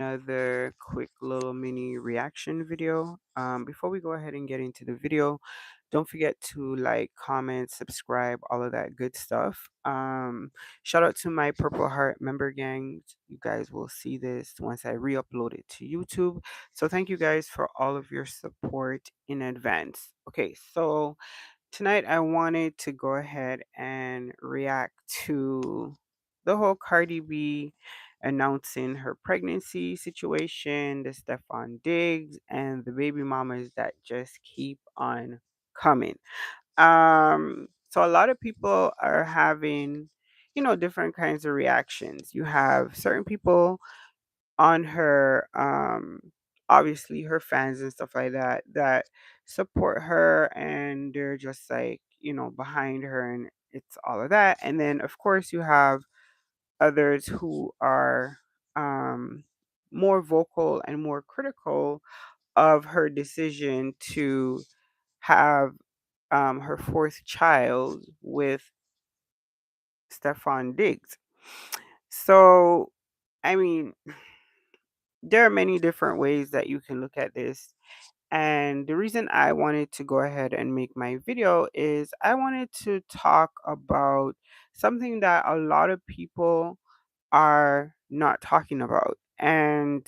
Another quick little mini reaction video. Before we go ahead and get into the video, don't forget to like, comment, subscribe, all of that good stuff. Shout out to my Purple Heart member gang. You guys will see this once I re-upload it to YouTube. So thank you guys for all of your support in advance. Okay, so tonight I wanted to go ahead and react to the whole Cardi B announcing her pregnancy situation, the Steffon Diggs, and the baby mamas that just keep on coming. So a lot of people are having, different kinds of reactions. You have certain people on her, obviously her fans and stuff like that, that support her, and they're just like, behind her, and it's all of that. And then of course you have others who are, um more vocal and more critical of her decision to have, her fourth child with Stefan Diggs. So, I mean, there are many different ways that you can look at this. And the reason I wanted to go ahead and make my video is I wanted to talk about something that a lot of people are not talking about. And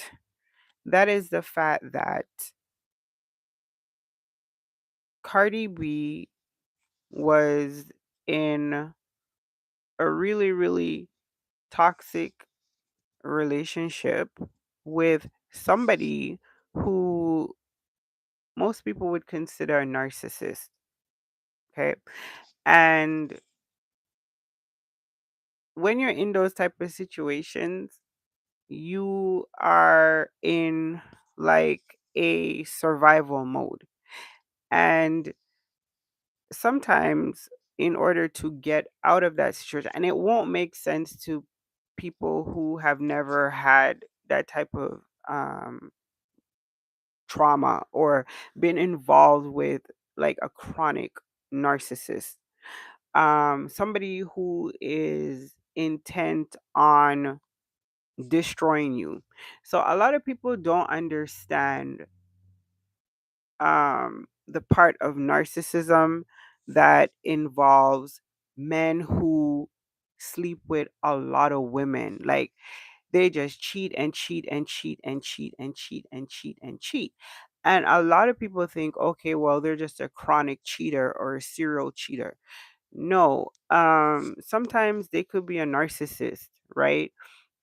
that is the fact that Cardi B was in a really, really toxic relationship with somebody who most people would consider a narcissist. Okay. And when you're in those type of situations, you are in like a survival mode. And sometimes, in order to get out of that situation, and it won't make sense to people who have never had that type of, um, trauma or been involved with like a chronic narcissist, somebody who is intent on destroying you. So a lot of people don't understand, the part of narcissism that involves men who sleep with a lot of women. Like, they just cheat and cheat and cheat and cheat and cheat and cheat and cheat. And a lot of people think, okay, well, they're just a chronic cheater or a serial cheater. No, sometimes they could be a narcissist, right?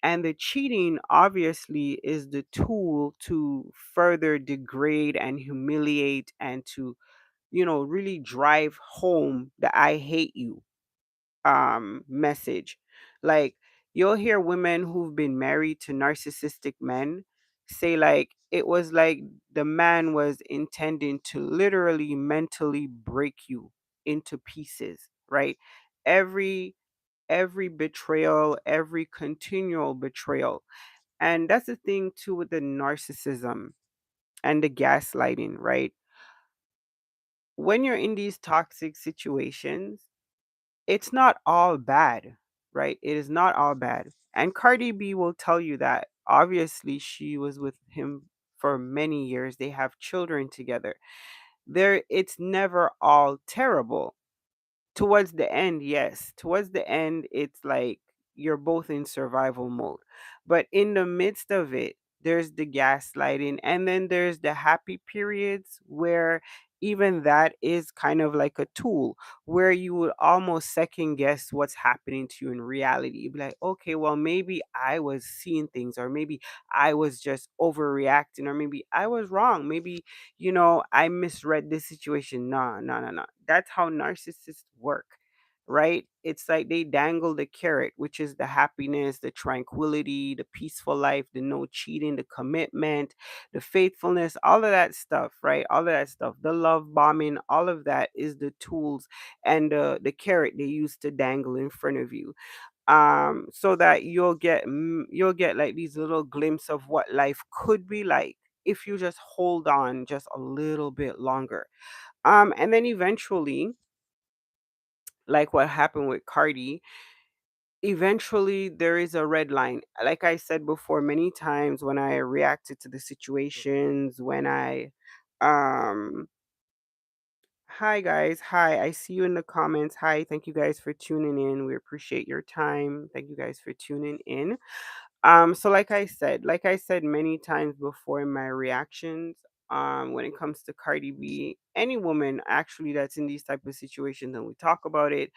And the cheating obviously is the tool to further degrade and humiliate, and to, really drive home the I hate you, message. Like, you'll hear women who've been married to narcissistic men say like it was like the man was intending to literally mentally break you into pieces, right? Every every betrayal, every continual betrayal. And that's the thing too with the narcissism and the gaslighting, right? When you're in these toxic situations, it's not all bad, right? It is not all bad. And Cardi B will tell you that. Obviously, she was with him for many years. They have children together. It's never all terrible. Towards the end, yes. Towards the end, it's like you're both in survival mode. But in the midst of it, there's the gaslighting, and then there's the happy periods where even that is kind of like a tool where you would almost second guess what's happening to you in reality. You'd be like, okay, well, maybe I was seeing things, or maybe I was just overreacting, or maybe I was wrong. Maybe, I misread this situation. No, no, no, no. That's how narcissists work, right? It's like they dangle the carrot, which is the happiness, the tranquility, the peaceful life, the no cheating, the commitment, the faithfulness, all of that stuff, right? All of that stuff, the love bombing, all of that is the tools and the carrot they use to dangle in front of you, so that you'll get like these little glimpses of what life could be like if you just hold on just a little bit longer. And then eventually, like what happened with Cardi, eventually there is a red line. Like I said before, many times when I reacted to the situations, when I um hi guys, hi, I see you in the comments. Hi, thank you guys for tuning in. We appreciate your time. Thank you guys for tuning in. So like I said many times before in my reactions, when it comes to Cardi B, any woman actually that's in these type of situations and we talk about it,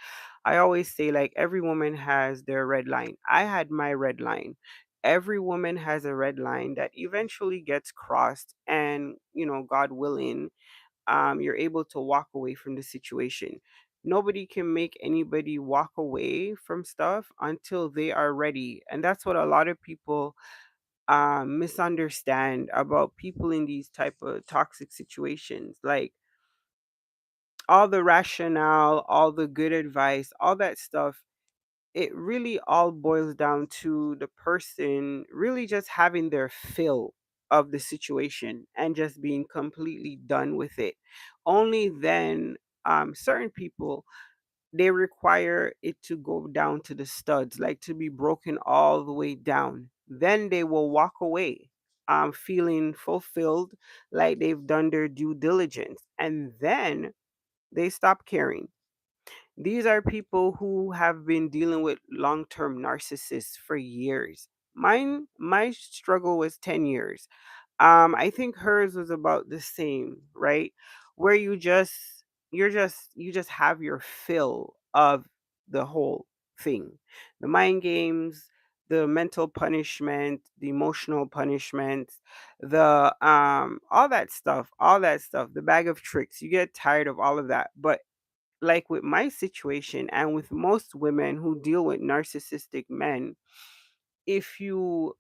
I always say like every woman has their red line. I had my red line. Every woman has a red line that eventually gets crossed, and God willing, you're able to walk away from the situation. Nobody can make anybody walk away from stuff until they are ready. And that's what a lot of people misunderstand about people in these type of toxic situations. Like all the rationale, all the good advice, all that stuff, it really all boils down to the person really just having their fill of the situation and just being completely done with it. Only then, certain people, they require it to go down to the studs, like to be broken all the way down. Then they will walk away, feeling fulfilled, like they've done their due diligence, and then they stop caring. These are people who have been dealing with long term narcissists for years. My struggle was 10 years. I think hers was about the same, right? Where you just have your fill of the whole thing. The mind games, the mental punishment, the emotional punishment, the all that stuff, the bag of tricks. You get tired of all of that. But like with my situation and with most women who deal with narcissistic men, if you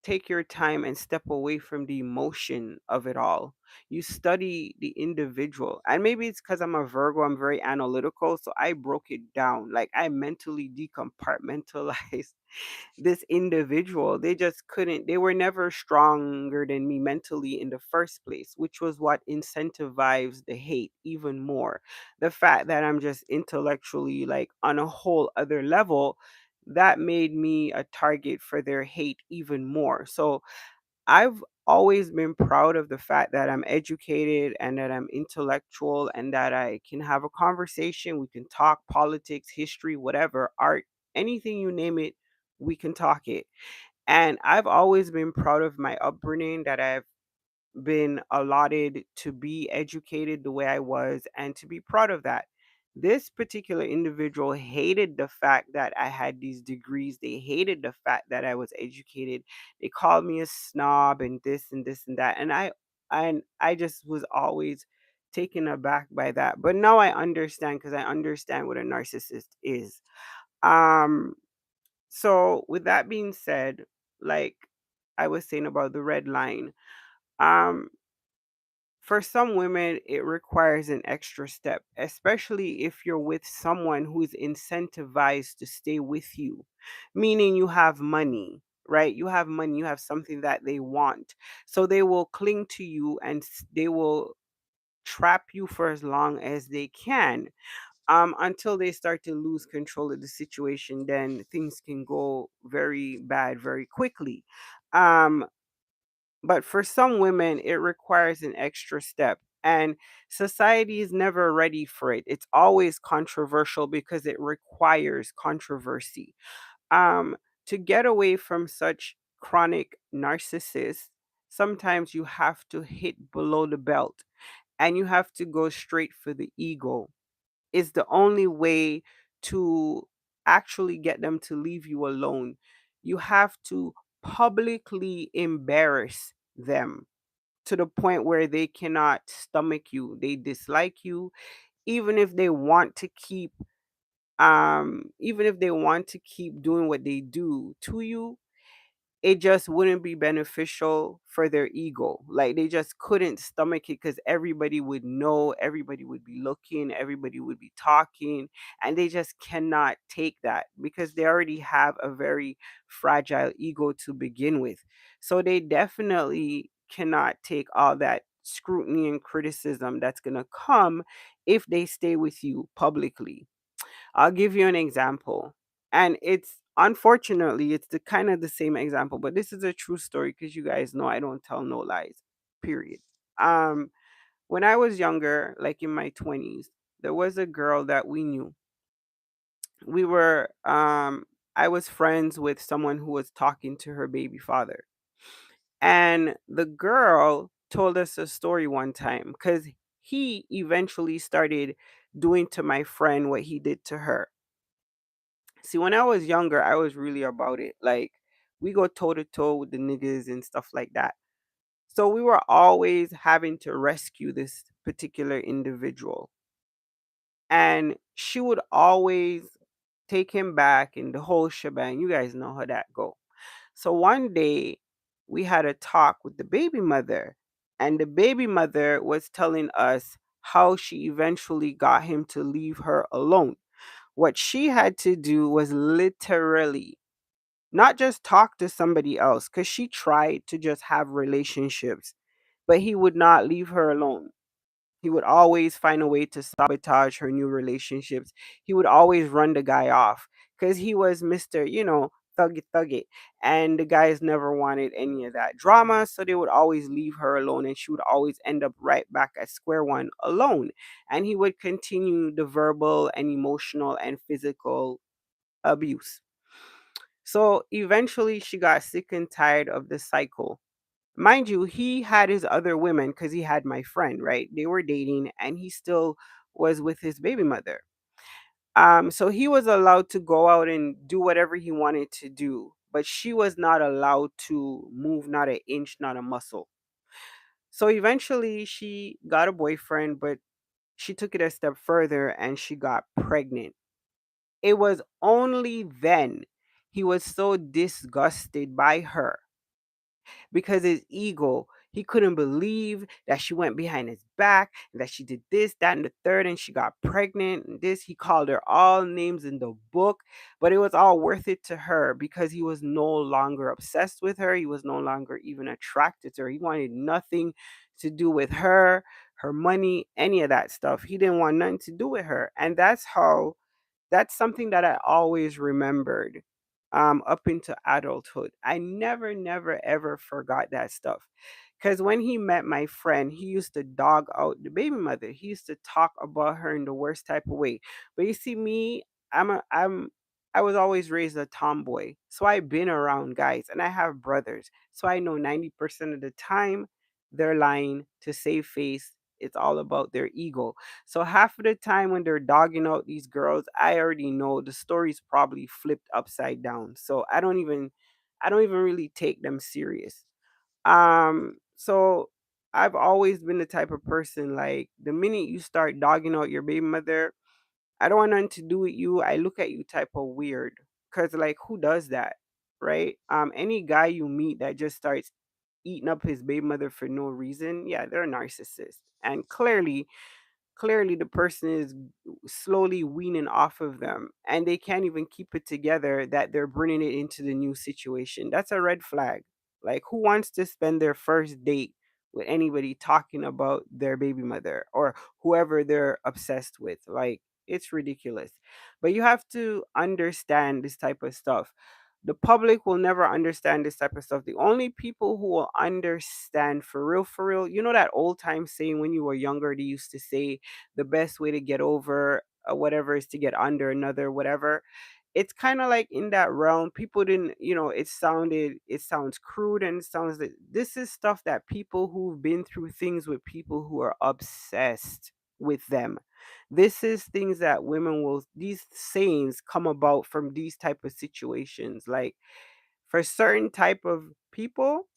take your time and step away from the emotion of it all, you study the individual. And maybe it's because I'm a Virgo, I'm very analytical. So I broke it down. Like I mentally decompartmentalized this individual. They just couldn't, they were never stronger than me mentally in the first place, which was what incentivized the hate even more. The fact that I'm just intellectually like on a whole other level, that made me a target for their hate even more. So I've always been proud of the fact that I'm educated and that I'm intellectual and that I can have a conversation. We can talk politics, history, whatever, art, anything you name it, we can talk it. And I've always been proud of my upbringing, that I've been allotted to be educated the way I was and to be proud of that. This particular individual hated the fact that I had these degrees. They hated the fact that I was educated. They called me a snob and this and this and that. And I just was always taken aback by that. But now I understand, because I understand what a narcissist is. Um so with that being said, like I was saying about the red line, um for some women, it requires an extra step, especially if you're with someone who's incentivized to stay with you, meaning you have money, right? You have money, you have something that they want. So they will cling to you and they will trap you for as long as they can, until they start to lose control of the situation. Then things can go very bad very quickly. Um, but for some women, it requires an extra step. And society is never ready for it. It's always controversial because it requires controversy. Um, to get away from such chronic narcissists, sometimes you have to hit below the belt and you have to go straight for the ego. Is the only way to actually get them to leave you alone. You have to publicly embarrass them to the point where they cannot stomach you. They dislike you, even if they want to keep even if they want to keep doing what they do to you, it just wouldn't be beneficial for their ego. Like they just couldn't stomach it because everybody would know, everybody would be looking, everybody would be talking, and they just cannot take that because they already have a very fragile ego to begin with. So they definitely cannot take all that scrutiny and criticism that's going to come if they stay with you publicly. I'll give you an example. And it's unfortunately it's the kind of the same example, but this is a true story because you guys know I don't tell no lies. Period. Um, when I was younger, like in my 20s, there was a girl that we knew. We were I was friends with someone who was talking to her baby father. And the girl told us a story one time cuz he eventually started doing to my friend what he did to her. See, when I was younger, I was really about it. Like, we go toe to toe with the niggas and stuff like that. So we were always having to rescue this particular individual. And she would always take him back in the whole shebang. You guys know how that go. So one day we had a talk with the baby mother, and the baby mother was telling us how she eventually got him to leave her alone. What she had to do was literally not just talk to somebody else, because she tried to just have relationships, but he would not leave her alone. He would always find a way to sabotage her new relationships. He would always run the guy off because he was Mr., thug it, thug it. And the guys never wanted any of that drama. So they would always leave her alone and she would always end up right back at square one alone. And he would continue the verbal and emotional and physical abuse. So eventually she got sick and tired of the cycle. Mind you, he had his other women because he had my friend, right? They were dating and he still was with his baby mother. So he was allowed to go out and do whatever he wanted to do, but she was not allowed to move not an inch, not a muscle. So eventually she got a boyfriend, but she took it a step further and she got pregnant. It was only then he was so disgusted by her because his ego, he couldn't believe that she went behind his back and that she did this, that, and the third, and she got pregnant and this. He called her all names in the book, but it was all worth it to her because he was no longer obsessed with her. He was no longer even attracted to her. He wanted nothing to do with her, her money, any of that stuff. He didn't want nothing to do with her. And that's something that I always remembered up into adulthood. I never, never, ever forgot that stuff. Because when he met my friend, he used to dog out the baby mother. He used to talk about her in the worst type of way. But you see, me, I was always raised a tomboy. So I've been around guys and I have brothers. So I know 90% of the time they're lying to save face. It's all about their ego. So half of the time when they're dogging out these girls, I already know the story's probably flipped upside down. So I don't even really take them serious. So I've always been the type of person like the minute you start dogging out your baby mother, I don't want nothing to do with you. I look at you type of weird. Cause like who does that? Right? Any guy you meet that just starts eating up his baby mother for no reason, yeah, they're a narcissist. And clearly the person is slowly weaning off of them and they can't even keep it together that they're bringing it into the new situation. That's a red flag. Like, who wants to spend their first date with anybody talking about their baby mother or whoever they're obsessed with? Like, it's ridiculous. But you have to understand this type of stuff. The public will never understand this type of stuff. The only people who will understand for real, you know that old time saying when you were younger, they used to say the best way to get over whatever is to get under another, whatever. It's kind of like in that realm. People didn't, it sounds crude and it sounds like this is stuff that people who've been through things with people who are obsessed with them. This is things that women will, these sayings come about from these type of situations. Like for certain type of people,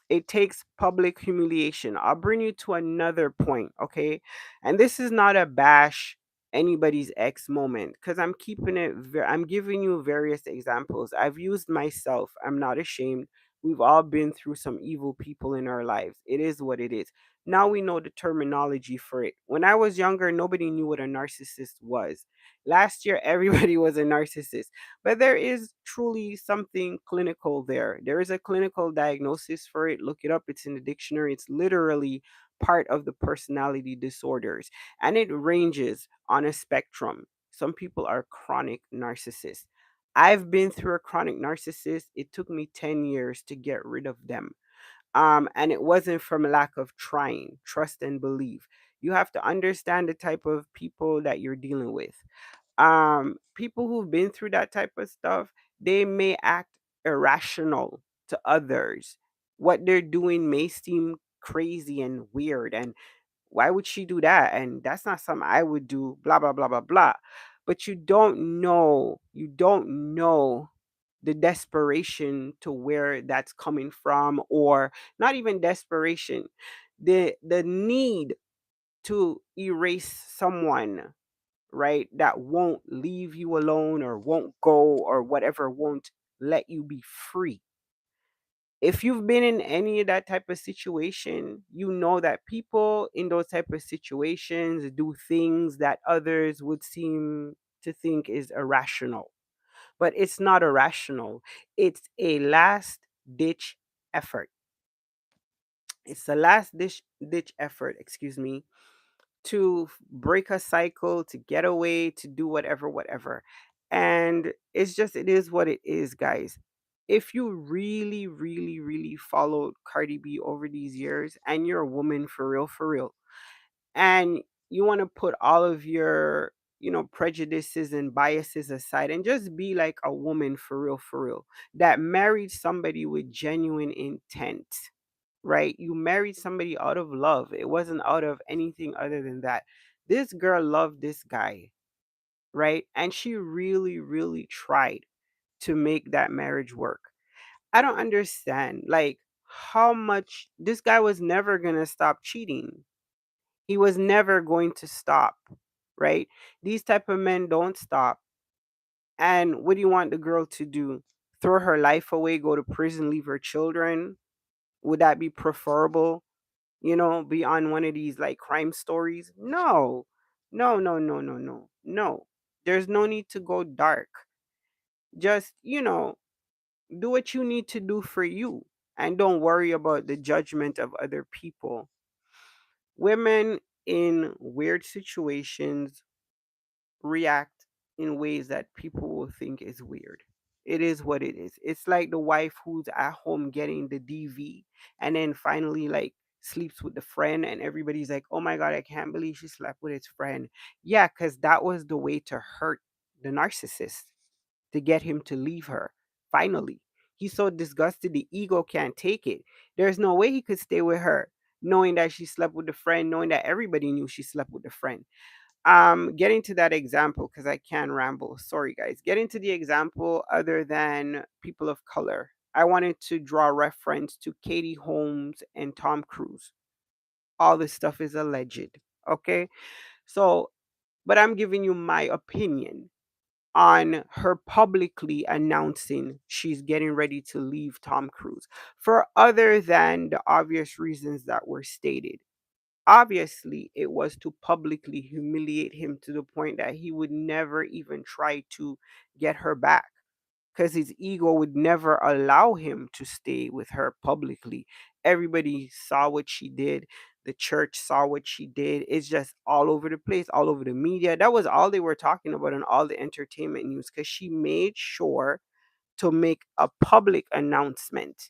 it takes public humiliation. I'll bring you to another point, okay? And this is not a bash anybody's ex moment because I'm giving you various examples. I've used myself. I'm not ashamed. We've all been through some evil people in our lives. It is what it is. Now we know the terminology for it. When I was younger, nobody knew what a narcissist was. Last year, everybody was a narcissist. But there is truly something clinical there. There is a clinical diagnosis for it. Look it up. It's in the dictionary. It's literally part of the personality disorders. And it ranges on a spectrum. Some people are chronic narcissists. I've been through a chronic narcissist. It took me 10 years to get rid of them. And it wasn't from a lack of trying, trust and believe. You have to understand the type of people that you're dealing with. People who've been through that type of stuff, they may act irrational to others. What they're doing may seem crazy and weird, and why would she do that? And that's not something I would do, blah blah blah blah blah. But you don't know the desperation to where that's coming from, or not even desperation, the need to erase someone, right? That won't leave you alone or won't go or whatever, won't let you be free. If you've been in any of that type of situation, you know that people in those type of situations do things that others would seem to think is irrational. But it's not irrational. It's a last ditch effort. It's a last ditch effort, excuse me, to break a cycle, to get away, to do whatever, whatever. And it's just, it is what it is, guys. If you really, really, really followed Cardi B over these years and you're a woman for real, and you want to put all of your, prejudices and biases aside and just be like a woman for real, that married somebody with genuine intent, right? You married somebody out of love. It wasn't out of anything other than that. This girl loved this guy, right? And she really, really tried to make that marriage work. I don't understand, like, how much this guy was never going to stop cheating. He was never going to stop, right? These type of men don't stop. And what do you want the girl to do? Throw her life away, go to prison, leave her children? Would that be preferable? Be on one of these like crime stories? No. No, no, no, no, no. No. There's no need to go dark. Just, do what you need to do for you and don't worry about the judgment of other people. Women in weird situations react in ways that people will think is weird. It is what it is. It's like the wife who's at home getting the DV and then finally like sleeps with the friend and everybody's like, "Oh my god, I can't believe she slept with his friend." Yeah, cuz that was the way to hurt the narcissist, to get him to leave her. Finally, he's so disgusted the ego can't take it. There's no way he could stay with her knowing that she slept with the friend, knowing that everybody knew she slept with the friend. Getting to that example, because I can ramble, sorry guys. Getting to the example other than people of color, I wanted to draw reference to Katie Holmes and Tom Cruise. All this stuff is alleged, okay? So, but I'm giving you my opinion on her publicly announcing she's getting ready to leave Tom Cruise for other than the obvious reasons that were stated. Obviously, it was to publicly humiliate him to the point that he would never even try to get her back, because his ego would never allow him to stay with her publicly. Everybody saw what she did. The church saw what she did. It's just all over the place, all over the media. That was all they were talking about in all the entertainment news, because she made sure to make a public announcement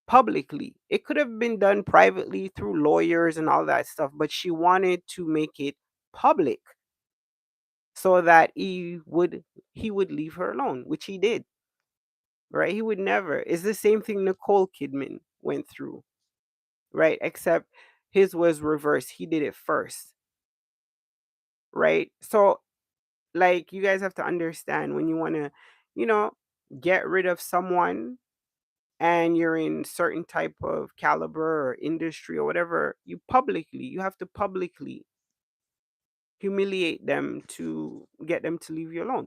publicly. It could have been done privately through lawyers and all that stuff, but she wanted to make it public so that he would leave her alone, which he did. Right? He would never. It's the same thing Nicole Kidman went through, right? Except his was reversed. He did it first, right? So, like, you guys have to understand, when you want to, you know, get rid of someone and you're in certain type of caliber or industry or whatever, you have to publicly humiliate them to get them to leave you alone.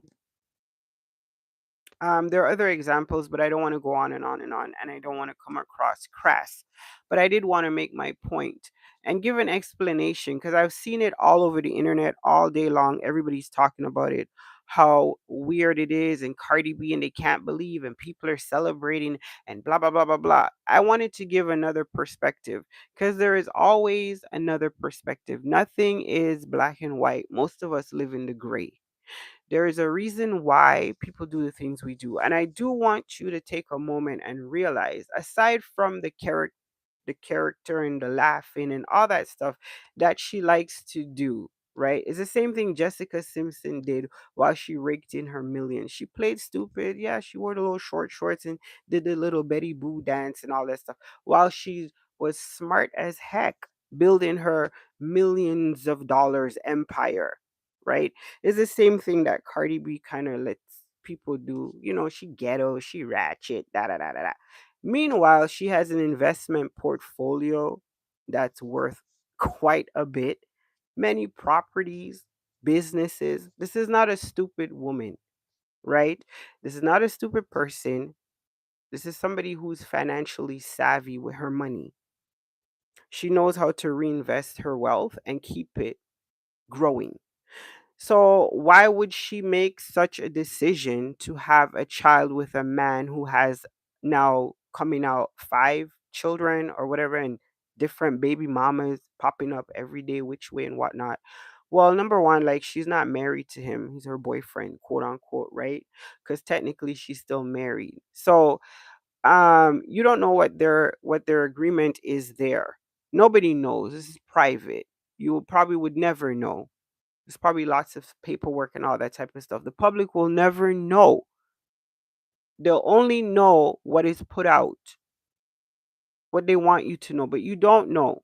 There are other examples, but I don't want to go on and on and on, and I don't want to come across crass. But I did want to make my point and give an explanation, because I've seen it all over the internet all day long. Everybody's talking about it, how weird it is, and Cardi B, and they can't believe, and people are celebrating, and blah, blah, blah, blah, blah. I wanted to give another perspective, because there is always another perspective. Nothing is black and white. Most of us live in the gray. There is a reason why people do the things we do. And I do want you to take a moment and realize, aside from the character and the laughing and all that stuff that she likes to do, right? It's the same thing Jessica Simpson did while she raked in her millions. She played stupid. Yeah, she wore the little short shorts and did the little Betty Boo dance and all that stuff while she was smart as heck building her millions of dollars empire, right? It's the same thing that Cardi B kind of lets people do. She ghetto, she ratchet, da da da da da. Meanwhile, she has an investment portfolio that's worth quite a bit, many properties, businesses. This is not a stupid woman, right? This is not a stupid person. This is somebody who's financially savvy with her money. She knows how to reinvest her wealth and keep it growing. So, why would she make such a decision to have a child with a man who has now coming out five children or whatever, and different baby mamas popping up every day, which way and whatnot? Well, number one, like, she's not married to him. He's her boyfriend, quote unquote, right? Because technically she's still married. So, you don't know what their agreement is there. Nobody knows. This is private. You probably would never know. There's probably lots of paperwork and all that type of stuff. The public will never know. They'll only know what is put out, what they want you to know, but you don't know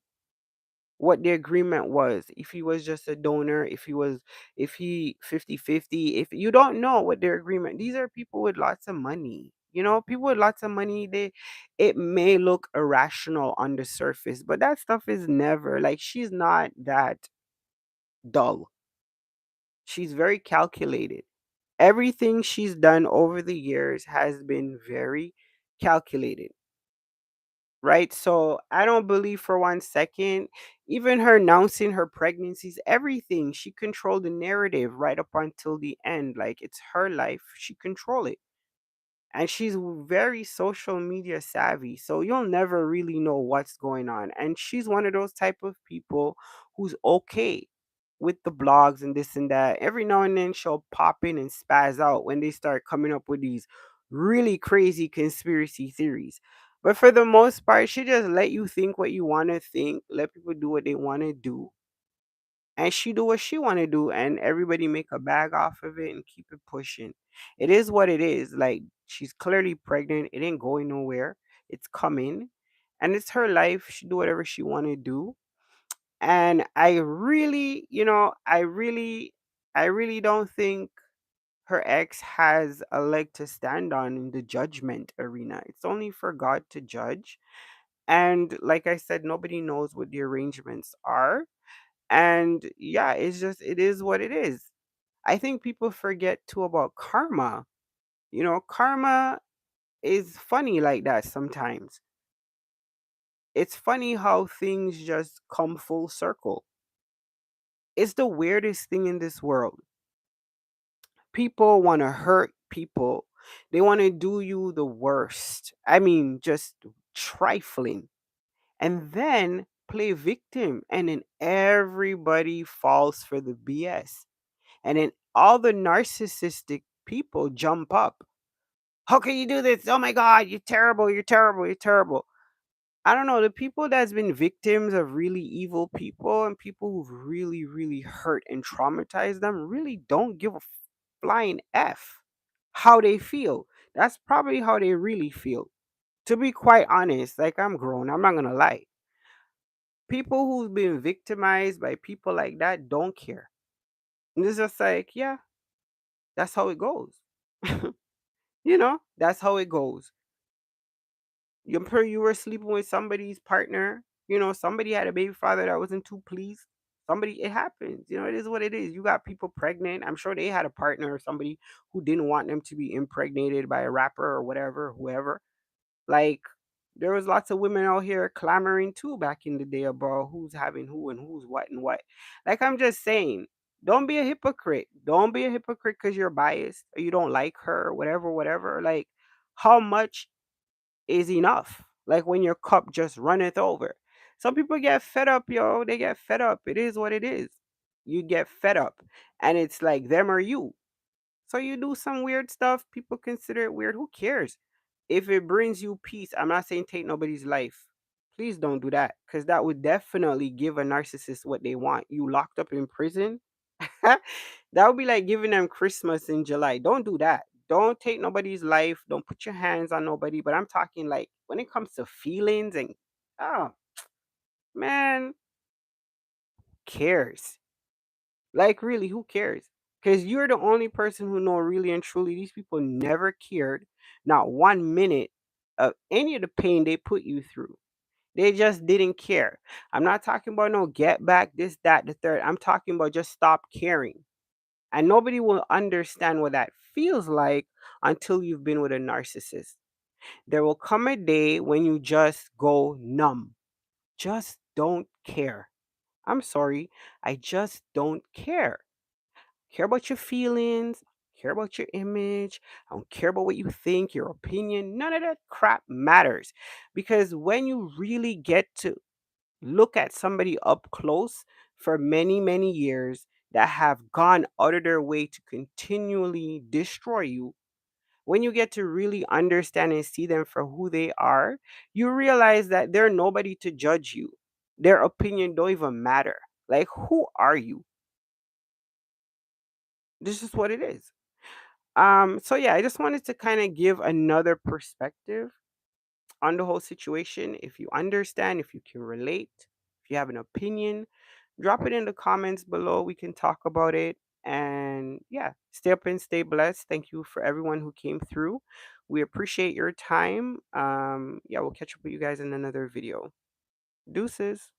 what the agreement was. If he was just a donor, if he 50-50, if you don't know what their agreement. These are people with lots of money. People with lots of money, it may look irrational on the surface, but that stuff is never like, she's not that dull. She's very calculated. Everything she's done over the years has been very calculated, right? So I don't believe for 1 second, even her announcing her pregnancies, everything, she controlled the narrative right up until the end. Like, it's her life, she control it. And she's very social media savvy, so you'll never really know what's going on. And she's one of those type of people who's okay with the blogs and this and that. Every now and then she'll pop in and spaz out when they start coming up with these really crazy conspiracy theories. But for the most part, she just let you think what you want to think, let people do what they want to do, and she do what she want to do, and everybody make a bag off of it and keep it pushing. It is what it is. Like, she's clearly pregnant, it ain't going nowhere, it's coming, and it's her life. She do whatever she want to do. And I really, I really don't think her ex has a leg to stand on in the judgment arena. It's only for God to judge. And like I said, nobody knows what the arrangements are. And yeah, it is what it is. I think people forget too about karma. Karma is funny like that sometimes. It's funny how things just come full circle. It's the weirdest thing in this world. People want to hurt people. They want to do you the worst. I mean, just trifling. And then play victim. And then everybody falls for the BS. And then all the narcissistic people jump up. How can you do this? Oh my God, you're terrible, you're terrible, you're terrible. I don't know. The people that's been victims of really evil people and people who've really, really hurt and traumatized them really don't give a flying F how they feel. That's probably how they really feel. To be quite honest, like, I'm grown, I'm not gonna lie. People who've been victimized by people like that don't care. And it's just like, yeah, that's how it goes. That's how it goes. You were sleeping with somebody's partner. Somebody had a baby father that wasn't too pleased. It happens. It is what it is. You got people pregnant. I'm sure they had a partner or somebody who didn't want them to be impregnated by a rapper or whatever, whoever. Like, there was lots of women out here clamoring too back in the day about who's having who and who's what and what. Like, I'm just saying, don't be a hypocrite. Don't be a hypocrite because you're biased or you don't like her or whatever, whatever. Like, how much is enough? Like, when your cup just runneth over. Some people get fed up, yo. They get fed up. It is what it is. You get fed up. And it's like them or you. So you do some weird stuff, people consider it weird. Who cares? If it brings you peace, I'm not saying take nobody's life. Please don't do that because that would definitely give a narcissist what they want. You locked up in prison. That would be like giving them Christmas in July. Don't do that. Don't take nobody's life. Don't put your hands on nobody. But I'm talking like when it comes to feelings and oh man, cares? Like really, who cares? Because you're the only person who know really and truly these people never cared, not 1 minute of any of the pain they put you through. They just didn't care. I'm not talking about no get back, this, that, the third. I'm talking about just stop caring. And nobody will understand what that feels like until you've been with a narcissist. There will come a day when you just go numb. Just don't care. I'm sorry. I just don't care about your feelings, care about your image. I don't care about what you think, your opinion. None of that crap matters. Because when you really get to look at somebody up close for many, many years that have gone out of their way to continually destroy you, when you get to really understand and see them for who they are, you realize that they're nobody to judge you. Their opinion don't even matter. Like, who are you? This is what it is. So yeah, I just wanted to kind of give another perspective on the whole situation. If you understand, if you can relate, if you have an opinion, drop it in the comments below. We can talk about it. And yeah, stay up and stay blessed. Thank you for everyone who came through. We appreciate your time. Yeah, we'll catch up with you guys in another video. Deuces.